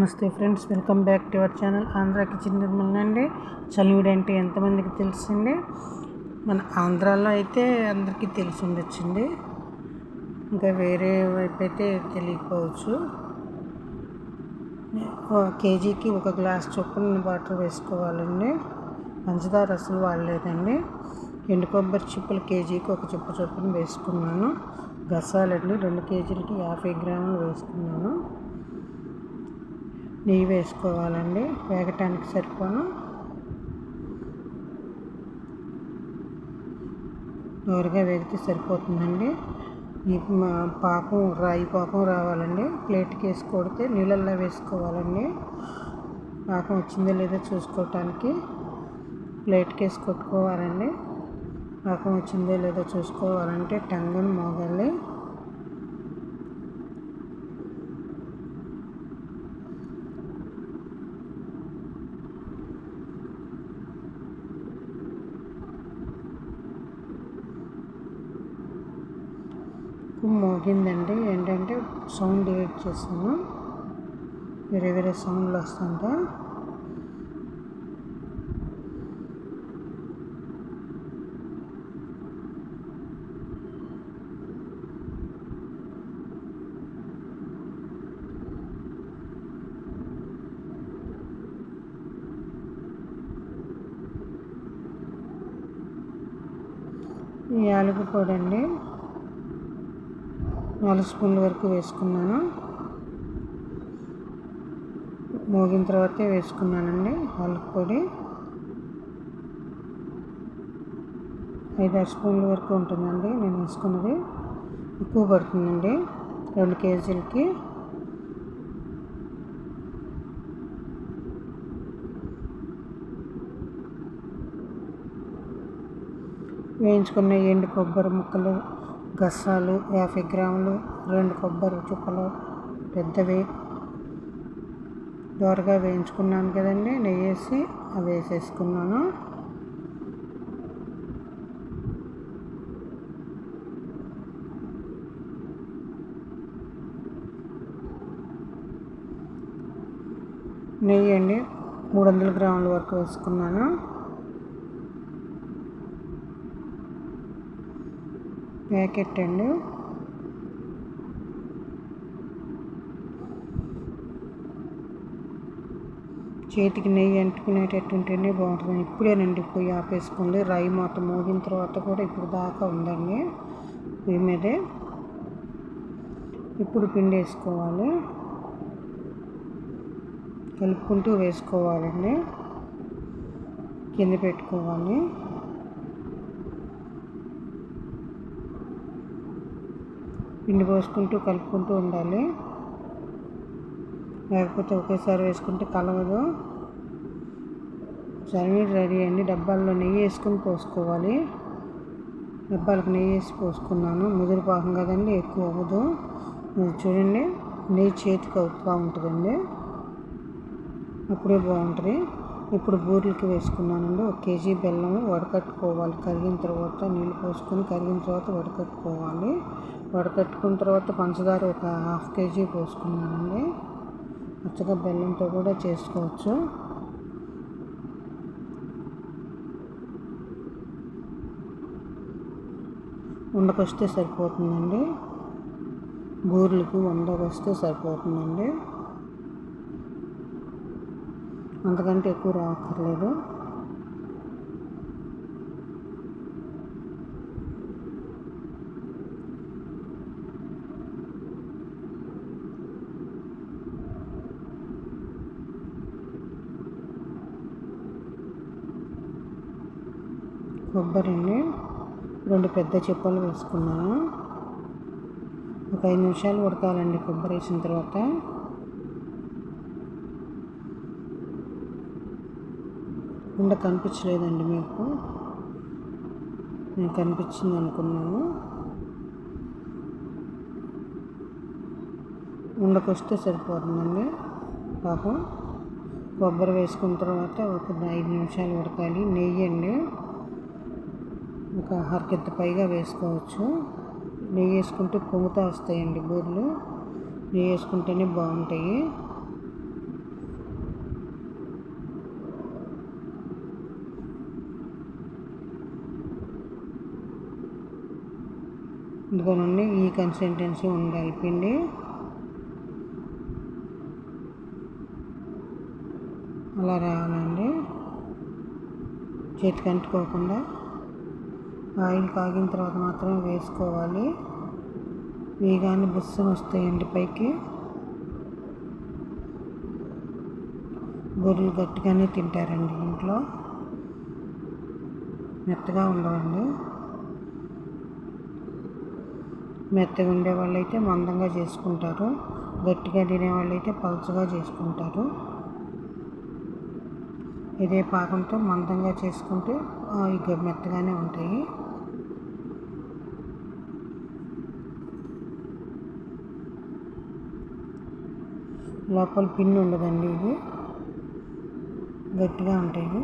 నమస్తే friends, welcome back to our channel Andhra kitchen Nirmal అండి. చలివిడి అంటే ఎంతమందికి తెలిసింది? మన ఆంధ్రాలో అయితే అందరికీ తెలిసి ఉండొచ్చండి, ఇంకా వేరే వైపు అయితే తెలియకపోవచ్చు. కేజీకి 1 గ్లాస్ చొప్పున వాటర్ వేసుకోవాలండి. పంచదార అసలు వాడలేదండి. ఎండు కొబ్బరి చిప్పలు కేజీకి 1 చిప్ప చొప్పున వేసుకున్నాను. గసాలండి 2 కేజీలకి 50 గ్రాములు వేసుకున్నాను. నెయ్యి వేసుకోవాలండి, వేగటానికి సరిపోను. దోరగా వేగితే సరిపోతుందండి. ఈ పాకం రాయి పాకం రావాలండి. ప్లేట్కి వేసి కొడితే నీళ్ళల్లో వేసుకోవాలండి. పాకం వచ్చిందో లేదో చూసుకోవటానికి ప్లేట్కి వేసి కొట్టుకోవాలండి. పాకం వచ్చిందో లేదో చూసుకోవాలంటే టంగుని మోగాలి. మోగిందండి, ఏంటంటే సౌండ్ డిలీట్ చేశాను, వేరే వేరే సౌండ్లు వస్తుంటే. యాలకుల పొడి అండి 4 స్పూన్ల వరకు వేసుకున్నాను. మోగిన తర్వాతే వేసుకున్నానండి. యాలకుల పొడి 5-6 స్పూన్ల వరకు ఉంటుందండి నేను వేసుకున్నది. ఎక్కువ పడుతుందండి 2 కేజీలకి. వేయించుకున్న ఎండు కొబ్బరి ముక్కలు, గసాలు 50 గ్రాములు, 2 కొబ్బరి చిప్పలు పెద్దవి దోరగా వేయించుకున్నాను కదండి. నెయ్యి వేసి అవి వేసేసుకున్నాను. నెయ్యి అండి 300 గ్రాముల వరకు వేసుకున్నాను. ప్యాకెట్ అండి. చేతికి నెయ్యి అంటుకునేటట్టు ఉంటేనే బాగుంటుంది. ఇప్పుడేనండి పొయ్యి ఆపేసుకోండి. రాయి మాత మోగిన తర్వాత కూడా ఇప్పుడు దాకా ఉందండి పొయ్యి మీదే. ఇప్పుడు పిండి వేసుకోవాలి, కలుపుకుంటూ వేసుకోవాలండి. కింద పెట్టుకోవాలి. పిండి పోసుకుంటూ కలుపుకుంటూ ఉండాలి, లేకపోతే ఒకేసారి వేసుకుంటే కలవదు. చలివిడి రెడీ అండి. డబ్బాల్లో నెయ్యి వేసుకొని పోసుకోవాలి. డబ్బాలకు నెయ్యి వేసి పోసుకున్నాను. ముదురు పాకం కదండి, ఎక్కువ అవ్వదు. చూడండి, నెయ్యి చేతికి అవుతూ ఉంటుందండి, అప్పుడే బాగుంటుంది. ఇప్పుడు బూరెలకి వేసుకున్నానండి. 1 కేజీ బెల్లం వడకట్టుకోవాలి. కరిగిన తర్వాత నీళ్ళు పోసుకొని కరిగిన తర్వాత వడకట్టుకోవాలి. వడకట్టుకున్న తర్వాత పంచదార 1/2 కేజీ పోసుకున్నానండి. పచ్చగా బెల్లంతో కూడా చేసుకోవచ్చు. ఉండకొస్తే సరిపోతుందండి. బూరెలకి ఉండకొస్తే సరిపోతుందండి, అంతకంటే ఎక్కువ రాక్కర్లేదు. కొబ్బరి అండి 2 పెద్ద చిప్పలు వేసుకున్నాను. ఒక 5 నిమిషాలు ఉడకాలండి కొబ్బరి వేసిన తర్వాత. ఉండ కనిపించలేదండి మీకు, నేను కనిపించింది అనుకున్నాను. ఉండకొస్తే సరిపోతుందండి పాపం. కొబ్బరి వేసుకున్న తర్వాత ఒక 5 నిమిషాలు ఉడకాలి. నెయ్యి అండి ఒక అరకింత పైగా వేసుకోవచ్చు. నెయ్యి వేసుకుంటే పొంగుతూ వస్తాయండి బూరెలు. నెయ్యి వేసుకుంటేనే బాగుంటాయి. ఇదిగోనండి ఈ కన్సిస్టెన్సీ ఉండాలి పిండి. అలా రావాలండి, చేతికి అంటుకోకుండా. ఆయిల్ కాగిన తర్వాత మాత్రమే వేసుకోవాలి. వేగానే బుస్సన వస్తాయండి పైకి. బూరెలు గట్టిగానే తింటారండి ఇంట్లో, మెత్తగా ఉండవండి. మెత్తగా ఉండే వాళ్ళైతే మందంగా చేసుకుంటారు, గట్టిగా తినేవాళ్ళు అయితే పలుచగా చేసుకుంటారు. ఇదే పాకంతో మందంగా చేసుకుంటే ఇక మెత్తగానే ఉంటాయి. లోపల పిండి ఉండదండి, ఇవి గట్టిగా ఉంటాయి.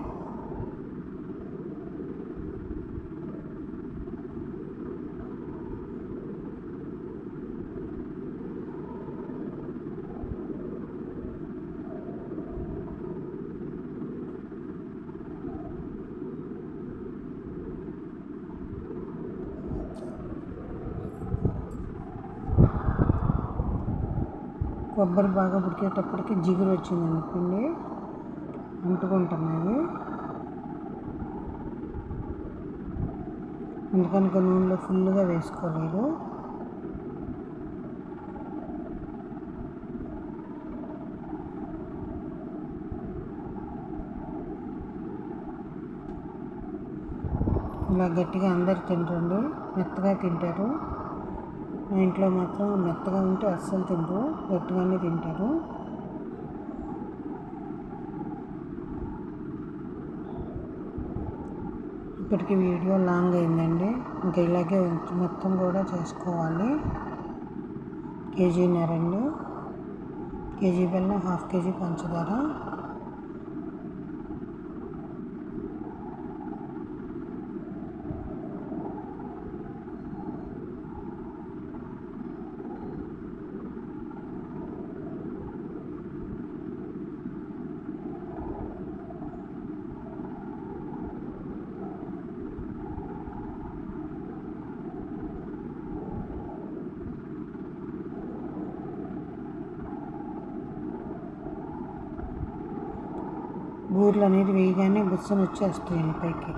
కొబ్బరి బాగా ఉడికేటప్పటికి జిగురు వచ్చిందండి, పిండి అంటుకుంటున్నాయి. అందుకని నూనెలో ఫుల్గా వేసుకోలేదు. ఇలా గట్టిగా అందరు తింటారండి, మెత్తగా తింటారు. మా ఇంట్లో మాత్రం మెత్తగా ఉంటే అస్సలు తినరు, గట్టిగానే తింటారు. ఇప్పటికి వీడియో లాంగ్ అయిందండి, ఇంకా ఇలాగే మొత్తం కూడా చేసుకోవాలి. కేజీన్నరండి, కేజీ బెల్లం, 1/2 కేజీ పంచదార. బూరెలు అనేది వేయగానే బుస్సన వచ్చేస్తాయండి పైకి.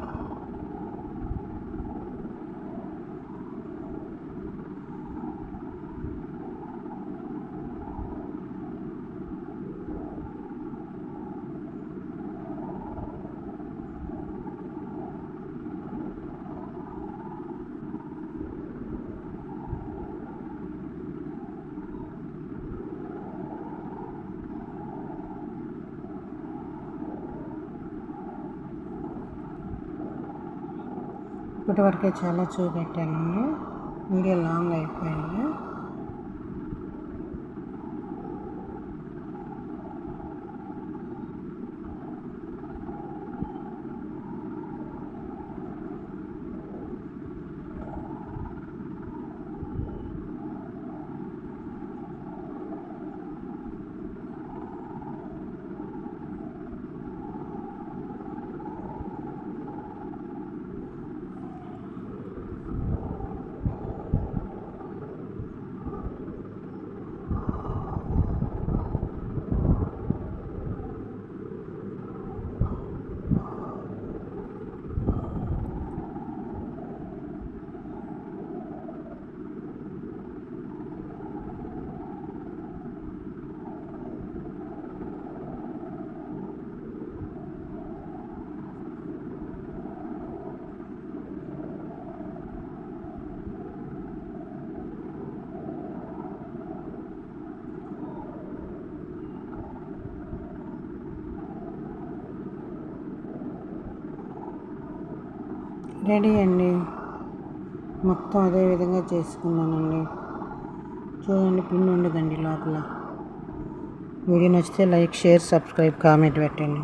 ఇప్పటివరకే చాలా చూపెట్టానండి, వీడియో లాంగ్ అయిపోయింది. రెడీ అండి, మొత్తం అదే విధంగా చేసుకున్నానండి. చూడండి, పిండి ఉండదండి లోపల. వీడియో నచ్చితే లైక్, షేర్, సబ్స్క్రైబ్, కామెంట్ పెట్టండి.